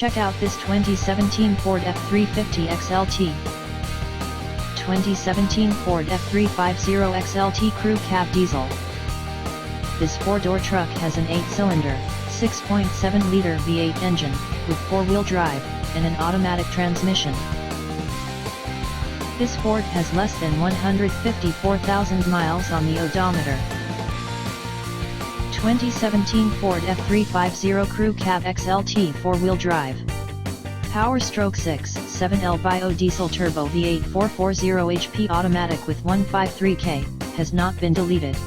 Check out this 2017 Ford F-350 XLT. 2017 Ford F-350 XLT Crew Cab Diesel. This four-door truck has an 8-cylinder, 6.7-liter V8 engine, with four-wheel drive, and an automatic transmission. This Ford has less than 154,000 miles on the odometer. 2017 Ford F-350 Crew Cab XLT 4-wheel drive. Power stroke 6.7L Biodiesel Turbo V8 440 HP automatic with 153K, has not been deleted.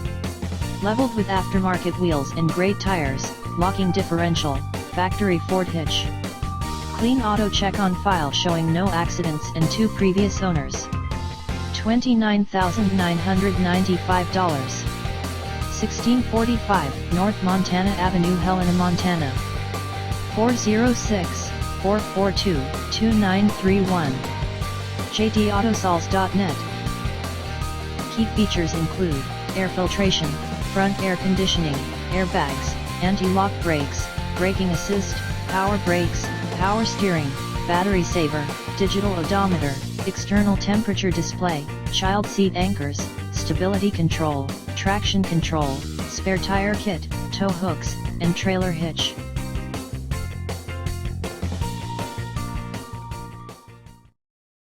Leveled with aftermarket wheels and great tires, locking differential, factory Ford hitch. Clean auto check on file showing no accidents and 2 previous owners. $29,995. 1645 North Montana Avenue, Helena, Montana. 406-442-2931. jdautosols.net. Key features include air filtration, front air conditioning, airbags, anti-lock brakes, braking assist, power brakes, power steering, battery saver, digital odometer, external temperature display, child seat anchors, stability control, traction control, spare tire kit, tow hooks, and trailer hitch.